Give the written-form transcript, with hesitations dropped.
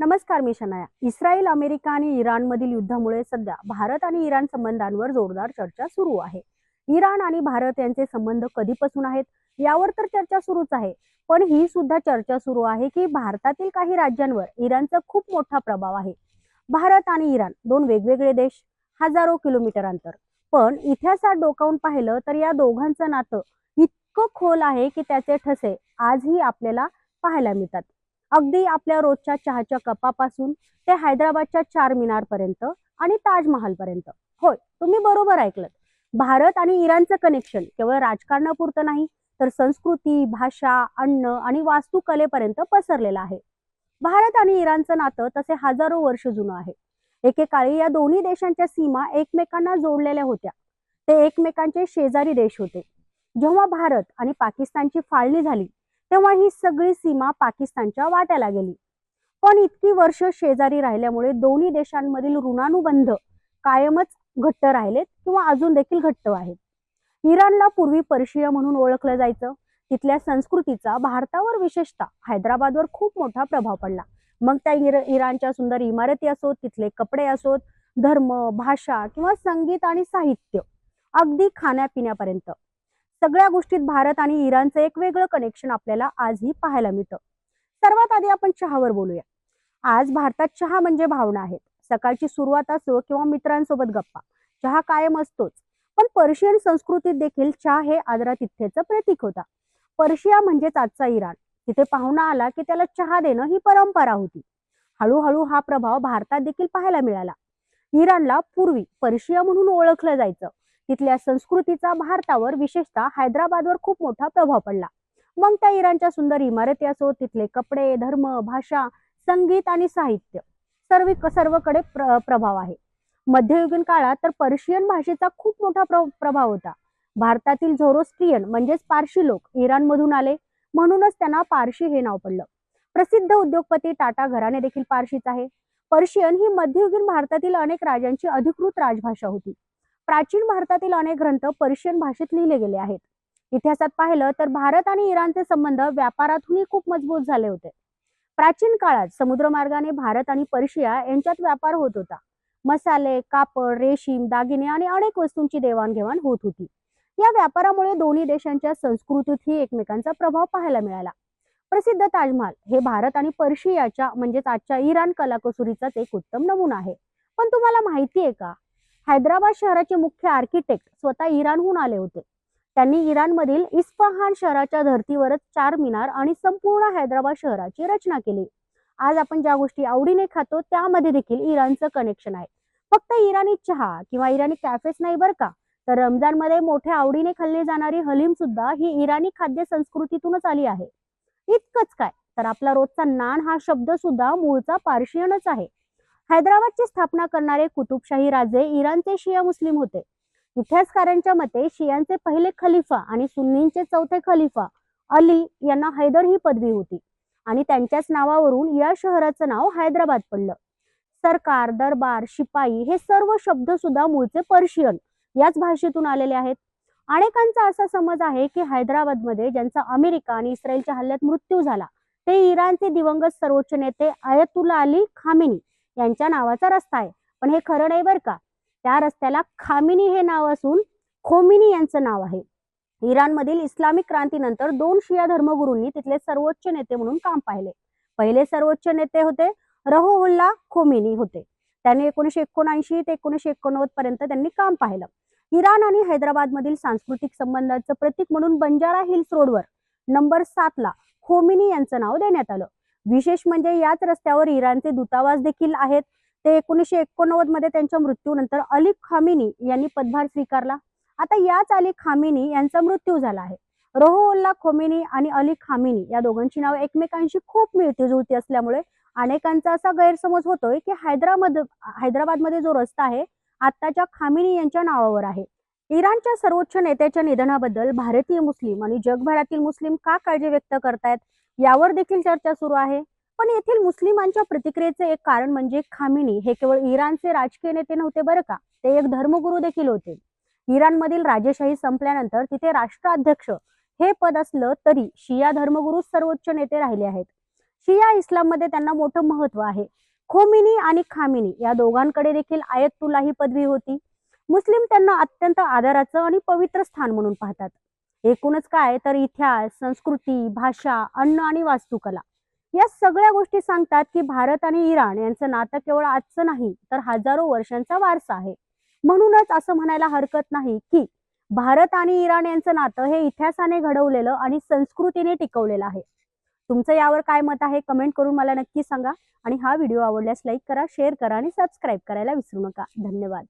नमस्कार, मी Shanaya. Israel, America आणि इराणमधील युद्धामुळे सध्या भारत आणि इराण संबंधांवर जोरदार चर्चा सुरू आहे. इराण आणि भारत यांचे संबंध कधीपासून आहेत यावर तर चर्चा सुरूच आहे. पण ही सुद्धा चर्चा सुरू आहे की भारतातील काही राज्यांवर इराणचा खूप मोठा प्रभाव आहे. भारत आणि इराण दोन वेगवेगळे देश, हजारो किलोमीटर अंतर. पण इतिहासात डोकावून पाहिलं तर या दोघांचं नातं इतकं खोल आहे की त्याचे ठसे आजही आपल्याला पाहायला मिळतात. अगदी आपल्या रोजच्या चहाच्या कपापासून ते हैदराबादच्या चार मिनार पर्यंत आणि ताजमहाल पर्यंत. होय, तुम्ही बरोबर ऐकलं. भारत आणि इराणचं कनेक्शन केवळ राजकारणापुरतं नाही, तर संस्कृती, भाषा, अन्न आणि वास्तुकलेपर्यंत पसरलेलं आहे. भारत आणि इराणचं नातं तसे हजारो वर्ष जुनं आहे. एकेकाळी या दोन्ही देशांच्या सीमा एकमेकांना जोडलेल्या होत्या. ते एकमेकांचे शेजारी देश होते. जेव्हा भारत आणि पाकिस्तानची फाळणी झाली, तेव्हा ही सगळी सीमा पाकिस्तानच्या वाट्याला गेली. पण इतकी वर्ष शेजारी राहिल्यामुळे दोन्ही देशांमधील ऋणानुबंध कायमच घट्ट राहिलेत किंवा अजून देखील घट्ट आहेत. इराणला पूर्वी पर्शिया म्हणून ओळखलं जायचं. तिथल्या संस्कृतीचा भारतावर, विशेषतः हैदराबादवर खूप मोठा प्रभाव पडला. मग त्या इराणच्या सुंदर इमारती असोत, तिथले कपडे असोत, धर्म, भाषा किंवा संगीत आणि साहित्य, अगदी खाण्यापिण्यापर्यंत सगळ्या गोष्टीत भारत आणि इराणचं एक वेगळं कनेक्शन आपल्याला आजही पाहायला मिळतं. सर्वात आधी आपण चहावर बोलूया. आज भारतात चहा म्हणजे भावना आहेत. सकाळची सुरुवात असो किंवा मित्रांसोबत गप्पा, चहा कायम असतोच. पण पर्शियन संस्कृतीत देखील चहा हे आदरातिथ्याचं प्रतीक होता. पर्शिया म्हणजेच आजचा इराण. तिथे पाहुणा आला की त्याला चहा देणं ही परंपरा होती. हळूहळू हा प्रभाव भारतात देखील पाहायला मिळाला. इराणला पूर्वी पर्शिया म्हणून ओळखलं जायचं. तिथल्या संस्कृतीचा भारतावर, विशेषतः हैदराबादवर खूप मोठा प्रभाव पडला. मग त्या इराणच्या सुंदर इमारती असो, तिथले कपडे, धर्म, भाषा, संगीत आणि साहित्य, सर्वकडे प्रभाव आहे. मध्ययुगीन काळात तर पर्शियन भाषेचा खूप मोठा प्रभाव होता. भारतातील झोरोस्ट्रियन म्हणजेच पारशी लोक इराणमधून आले, म्हणूनच त्यांना पारशी हे नाव पडलं. प्रसिद्ध उद्योगपती टाटा घराणे देखील पारशीच आहे. पर्शियन ही मध्ययुगीन भारतातील अनेक राजांची अधिकृत राजभाषा होती. प्राचीन भारतातील अनेक ग्रंथ पर्शियन भाषेत लिहिले गेले आहेत. इतिहासात पाहिलं तर भारत आणि इराणचे संबंध व्यापारातूनही खूप मजबूत झाले होते. प्राचीन काळात समुद्रमार्गाने भारत आणि पर्शिया यांच्यात व्यापार होत होता. मसाले, कापड, रेशीम, दागिने आणि अनेक वस्तूंची देवाणघेवाण होत होती. या व्यापारामुळे दोन्ही देशांच्या संस्कृतीतही एकमेकांचा प्रभाव पाहायला मिळाला. प्रसिद्ध ताजमहाल हे भारत आणि पर्शियाच्या, म्हणजेच आजच्या इराण कलाकुसरीचाच एक उत्तम नमुना आहे. पण तुम्हाला माहिती आहे का, हैदराबाद शहराचे मुख्य आर्किटेक्ट स्वतः इराणहून आले होते. त्यांनी इराणमधील इस्फहान शहराच्या धर्तीवरच चार मिनार आणि संपूर्ण हैदराबाद शहराची रचना केली. आज आपण ज्या गोष्टी आवडीने खातो त्यामध्ये देखील इराणचं कनेक्शन आहे. फक्त इराणी चहा किंवा इराणी कॅफेच नाही बरं का, तर रमजानमध्ये मोठ्या आवडीने खाल्ली जाणारी हलीम सुद्धा ही इराणी खाद्य संस्कृतीतूनच आली आहे. इतकंच काय, तर आपला रोजचा नान हा शब्द सुद्धा मूळचा पार्शियनच आहे. हैदराबादची स्थापना करणारे कुतुबशाही राजे इराणचे शिया मुस्लिम होते. इतिहासकारांच्या मते शियांचे पहिले खलिफा आणि सुन्नींचे चौथे खलिफा अली यांना हैदर ही पदवी होती आणि त्यांच्याच नावावरून या शहराचं नाव हैदराबाद पडलं. सरकार, दरबार, शिपाई हे सर्व शब्द सुद्धा मूळचे पर्शियन याच भाषेतून आलेले आहेत. अनेकांचा असा समज आहे की हैदराबादमध्ये ज्यांचा अमेरिका आणि इस्रायलच्या हल्ल्यात मृत्यू झाला ते इराणचे दिवंगत सर्वोच्च नेते आयतुल्ला अली खामेनी यांच्या नावाचा रस्ता आहे. पण हे खरं नाही बरं का. त्या रस्त्याला खामेनी हे नाव असून खोमिनी यांचं नाव आहे. इराणमधील इस्लामिक क्रांतीनंतर दोन शिया धर्मगुरूंनी तिथले सर्वोच्च नेते म्हणून काम पाहिले. पहिले सर्वोच्च नेते होते रहुल्ला खोमेनी होते. त्यांनी 1979 ते 1989 पर्यंत त्यांनी काम पाहिलं. इराण आणि हैदराबादमधील सांस्कृतिक संबंधांचं प्रतीक म्हणून बंजारा हिल्स रोडवर नंबर 7 ला खोमेनी यांचं नाव देण्यात आलं. विशेष म्हणजे याच रस्त्यावर इराणचे दूतावास देखील आहेत. ते 1989 मध्ये त्यांच्या मृत्यूनंतर अली खामेनी यांनी पदभार स्वीकारला. आता याच अली खामेनी यांचा मृत्यू झाला आहे. रुहुल्ला खोमेनी आणि अली खामेनी या दोघांची नाव एकमेकांशी खूप मिळती जुळती असल्यामुळे अनेकांचा असा गैरसमज होतोय की हैदराबादमध्ये जो रस्ता आहे आत्ताच्या खामेनी यांच्या नावावर आहे. इराणच्या सर्वोच्च नेत्याच्या निधनाबद्दल भारतीय मुस्लिम आणि जगभरातील मुस्लिम का काळजी व्यक्त करतायत यावर देखील चर्चा सुरू आहे. पण येथील मुस्लिमांच्या प्रतिक्रियेचे एक कारण म्हणजे खामेनी हे केवळ इराणचे राजकीय नेते नव्हते बरं का, ते एक धर्मगुरू देखील होते. इराणमधील राजेशाही संपल्यानंतर तिथे राष्ट्राध्यक्ष हे पद असलं तरी शिया धर्मगुरू सर्वोच्च नेते राहिले आहेत. शिया इस्लाममध्ये त्यांना मोठं महत्व आहे. खोमिनी आणि खामिनी या दोघांकडे देखील आयतुल्ला ही पदवी होती. मुस्लिम त्यांना अत्यंत आदराचं आणि पवित्र स्थान म्हणून पाहतात. एकूणच काय तर इतिहास, संस्कृती, भाषा, अन्न आणि वास्तुकला या सगळ्या गोष्टी सांगतात की भारत आणि इराण यांचं नातं केवळ आजचं नाही तर हजारो वर्षांचा वारसा आहे. म्हणूनच असं म्हणायला हरकत नाही की भारत आणि इराण यांचं नातं हे इतिहासाने घडवलेलं आणि संस्कृतीने टिकवलेलं आहे. तुमचं यावर काय मत आहे कमेंट करून मला नक्की सांगा. आणि हा व्हिडिओ आवडल्यास लाईक करा, शेअर करा आणि सबस्क्राईब करायला विसरू नका. धन्यवाद.